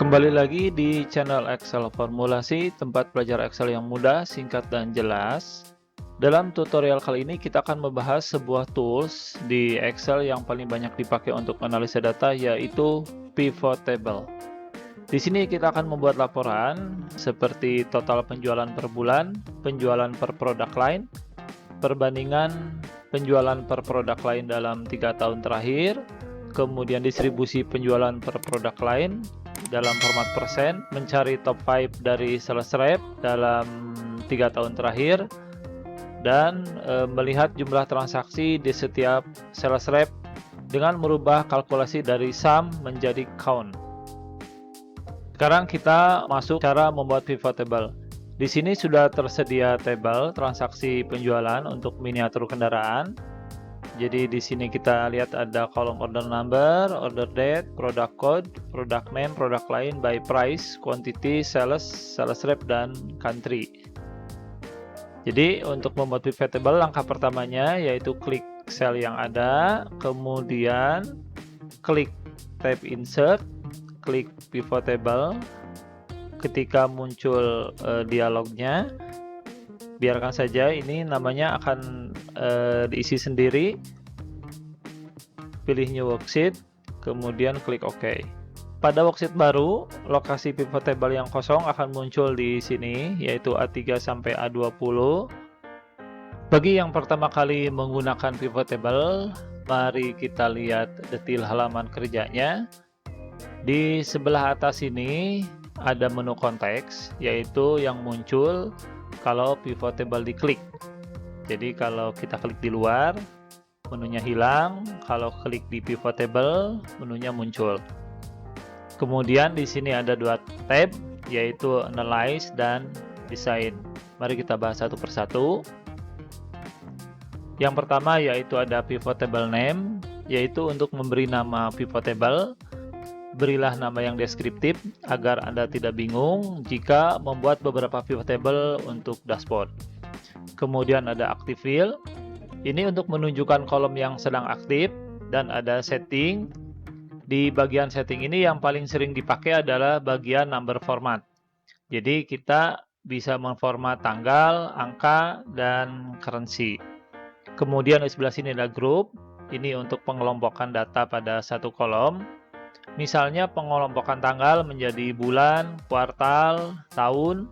Kembali lagi di channel Excel Formulasi, tempat belajar Excel yang mudah, singkat, dan jelas. Dalam tutorial kali ini kita akan membahas sebuah tools di Excel yang paling banyak dipakai untuk analisa data, yaitu pivot table. Di sini kita akan membuat laporan seperti total penjualan per bulan, penjualan per produk line, perbandingan penjualan per produk lain dalam 3 tahun terakhir, kemudian distribusi penjualan per produk lain dalam format persen, mencari top 5 dari sales rep dalam 3 tahun terakhir, dan melihat jumlah transaksi di setiap sales rep dengan merubah kalkulasi dari sum menjadi count. Sekarang kita masuk cara membuat pivot table. Di sini sudah tersedia tabel transaksi penjualan untuk miniatur kendaraan. Jadi di sini kita lihat ada kolom order number, order date, product code, product name, product line, by price, quantity, sales, sales rep, dan country. Jadi untuk membuat pivot table, langkah pertamanya yaitu klik sel yang ada, kemudian klik tab insert, klik pivot table. Ketika muncul dialognya, biarkan saja, ini namanya akan diisi sendiri. Pilih new worksheet, kemudian klik OK. Pada worksheet baru, lokasi pivot table yang kosong akan muncul di sini, yaitu A3 sampai A20. Bagi yang pertama kali menggunakan pivot table, mari kita lihat detail halaman kerjanya. Di sebelah atas ini ada menu konteks, yaitu yang muncul kalau pivot table diklik. Jadi kalau kita klik di luar, menunya hilang. Kalau klik di pivot table, menunya muncul. Kemudian di sini ada dua tab, yaitu Analyze dan Design. Mari kita bahas satu persatu. Yang pertama yaitu ada pivot table name, yaitu untuk memberi nama pivot table. Berilah nama yang deskriptif agar Anda tidak bingung jika membuat beberapa pivot table untuk dashboard. Kemudian ada active field, ini untuk menunjukkan kolom yang sedang aktif, dan ada setting. Di bagian setting ini yang paling sering dipakai adalah bagian number format. Jadi kita bisa memformat tanggal, angka, dan currency. Kemudian di sebelah sini ada group, ini untuk pengelompokan data pada satu kolom. Misalnya pengelompokan tanggal menjadi bulan, kuartal, tahun.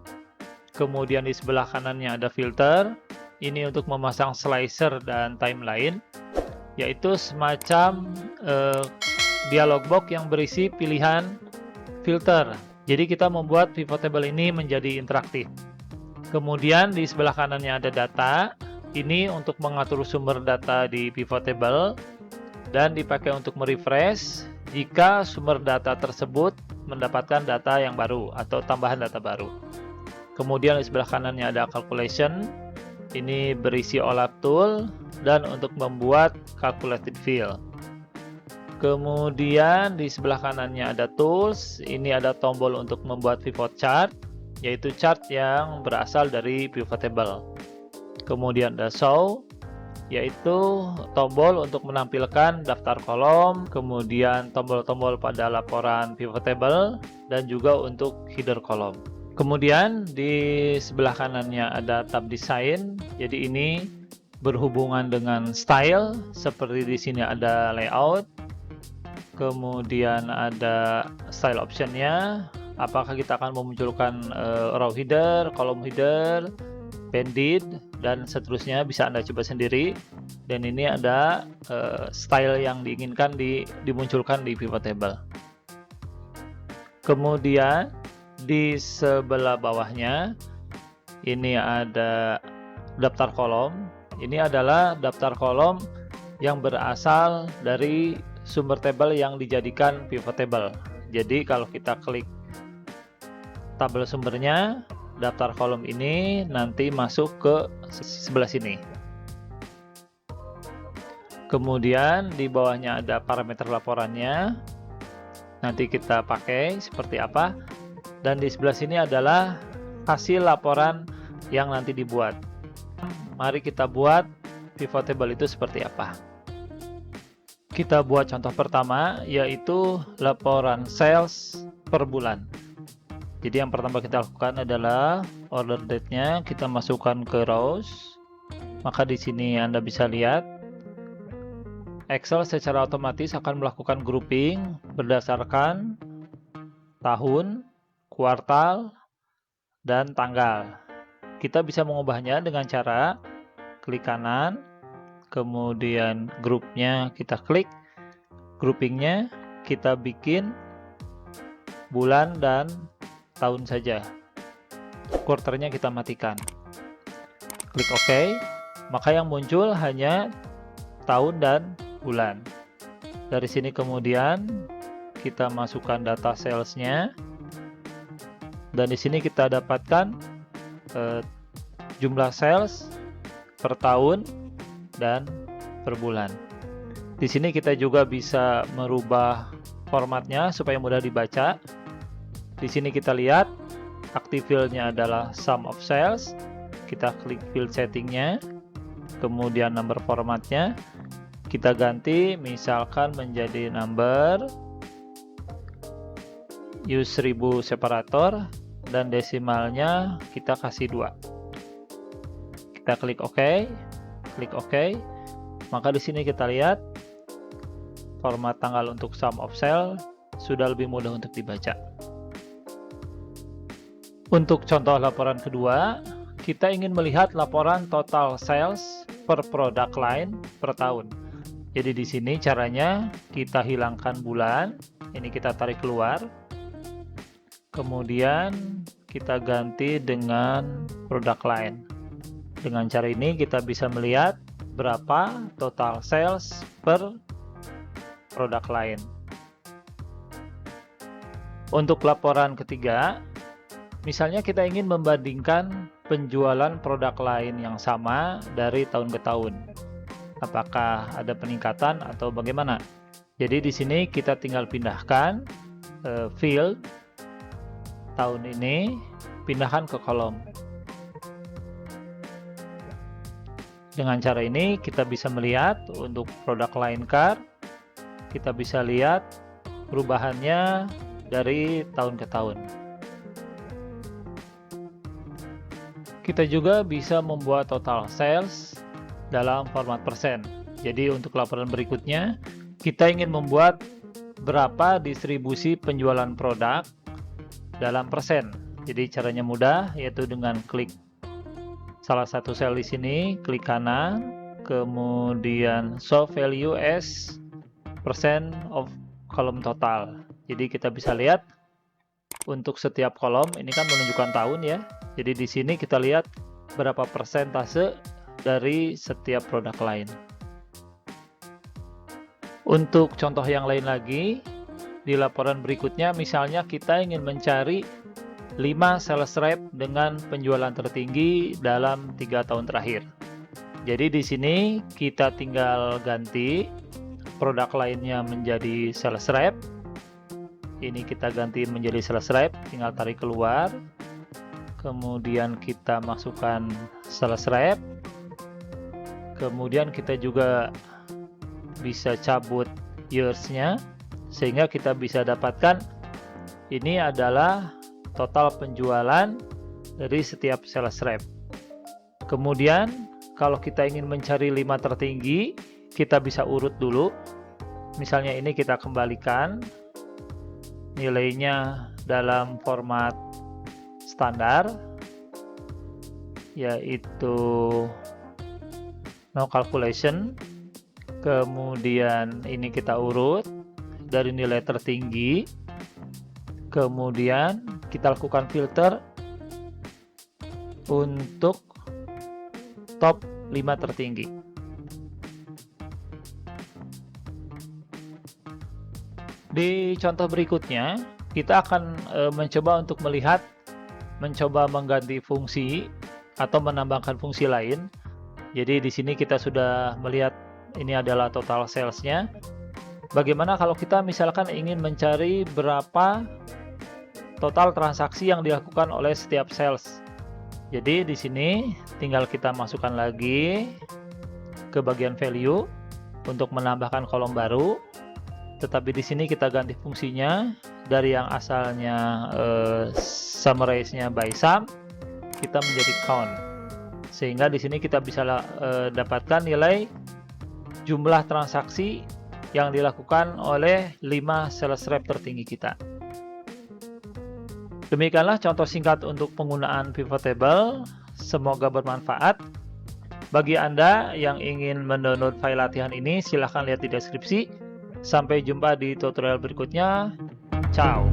Kemudian di sebelah kanannya ada filter. Ini untuk memasang slicer dan timeline, yaitu semacam dialog box yang berisi pilihan filter. Jadi kita membuat pivot table ini menjadi interaktif. Kemudian di sebelah kanannya ada data. Ini untuk mengatur sumber data di pivot table dan dipakai untuk merefresh jika sumber data tersebut mendapatkan data yang baru atau tambahan data baru. Kemudian di sebelah kanannya ada calculation, ini berisi OLAP tool dan untuk membuat calculated field. Kemudian di sebelah kanannya ada tools, ini ada tombol untuk membuat pivot chart, yaitu chart yang berasal dari pivot table. Kemudian ada show, yaitu tombol untuk menampilkan daftar kolom, kemudian tombol-tombol pada laporan pivot table, dan juga untuk header kolom. Kemudian di sebelah kanannya ada tab design, jadi ini berhubungan dengan style, seperti di sini ada layout, kemudian ada style optionnya, apakah kita akan memunculkan row header, column header, banded, dan seterusnya, bisa Anda coba sendiri. Dan ini ada style yang diinginkan dimunculkan di pivot table. Kemudian di sebelah bawahnya ini ada daftar kolom. Ini adalah daftar kolom yang berasal dari sumber tabel yang dijadikan pivot table. Jadi kalau kita klik tabel sumbernya, daftar kolom ini nanti masuk ke sebelah sini. Kemudian di bawahnya ada parameter laporannya. Nanti kita pakai seperti apa. Dan di sebelah sini adalah hasil laporan yang nanti dibuat. Mari kita buat pivot table itu seperti apa. Kita buat contoh pertama, yaitu laporan sales per bulan. Jadi yang pertama kita lakukan adalah order date-nya kita masukkan ke rows. Maka di sini Anda bisa lihat Excel secara otomatis akan melakukan grouping berdasarkan tahun, kuartal, dan tanggal. Kita bisa mengubahnya dengan cara klik kanan, kemudian grupnya kita klik, groupingnya kita bikin bulan dan tahun saja. Quarternya kita matikan. Klik OK, maka yang muncul hanya tahun dan bulan. Dari sini kemudian kita masukkan data salesnya, dan di sini kita dapatkan jumlah sales per tahun dan per bulan. Di sini kita juga bisa merubah formatnya supaya mudah dibaca. Di sini kita lihat active field-nya adalah sum of sales. Kita klik field setting-nya, kemudian number formatnya kita ganti misalkan menjadi number, use 1000 separator, dan desimalnya kita kasih 2. Kita klik OK, maka di sini kita lihat format tanggal untuk sum of sales sudah lebih mudah untuk dibaca. Untuk contoh laporan kedua, kita ingin melihat laporan total sales per product line per tahun. Jadi di sini caranya kita hilangkan bulan, ini kita tarik keluar. Kemudian kita ganti dengan product line. Dengan cara ini kita bisa melihat berapa total sales per product line. Untuk laporan ketiga, misalnya kita ingin membandingkan penjualan produk lain yang sama dari tahun ke tahun. Apakah ada peningkatan atau bagaimana? Jadi di sini kita tinggal pindahkan field tahun ini, pindahkan ke kolom. Dengan cara ini kita bisa melihat untuk produk line car, kita bisa lihat perubahannya dari tahun ke tahun. Kita juga bisa membuat total sales dalam format persen. Jadi untuk laporan berikutnya, kita ingin membuat berapa distribusi penjualan produk dalam persen. Jadi caranya mudah, yaitu dengan klik salah satu sel di sini, klik kanan, kemudian show value as percent of kolom total. Jadi kita bisa lihat untuk setiap kolom ini kan menunjukkan tahun ya. Jadi di sini kita lihat berapa persentase dari setiap produk lain. Untuk contoh yang lain lagi, di laporan berikutnya misalnya kita ingin mencari 5 sales rep dengan penjualan tertinggi dalam 3 tahun terakhir. Jadi di sini kita tinggal ganti produk lainnya menjadi sales rep. Ini kita gantiin menjadi sales rep, tinggal tarik keluar. Kemudian kita masukkan sales rep. Kemudian kita juga bisa cabut years-nya sehingga kita bisa dapatkan ini adalah total penjualan dari setiap sales rep. Kemudian kalau kita ingin mencari 5 tertinggi, kita bisa urut dulu. Misalnya ini kita kembalikan nilainya dalam format standar, yaitu no calculation. Kemudian ini kita urut dari nilai tertinggi. Kemudian kita lakukan filter untuk top 5 tertinggi. Di contoh berikutnya, kita akan mencoba untuk mencoba mengganti fungsi atau menambahkan fungsi lain. Jadi di sini kita sudah melihat ini adalah total sales-nya. Bagaimana kalau kita misalkan ingin mencari berapa total transaksi yang dilakukan oleh setiap sales? Jadi di sini tinggal kita masukkan lagi ke bagian value untuk menambahkan kolom baru. Tetapi di sini kita ganti fungsinya dari yang asalnya summarize-nya by sum, kita menjadi count. Sehingga di sini kita bisa dapatkan nilai jumlah transaksi yang dilakukan oleh 5 sales rep tertinggi kita. Demikianlah contoh singkat untuk penggunaan pivot table. Semoga bermanfaat. Bagi Anda yang ingin mendownload file latihan ini, silahkan lihat di deskripsi. Sampai jumpa di tutorial berikutnya. Ciao.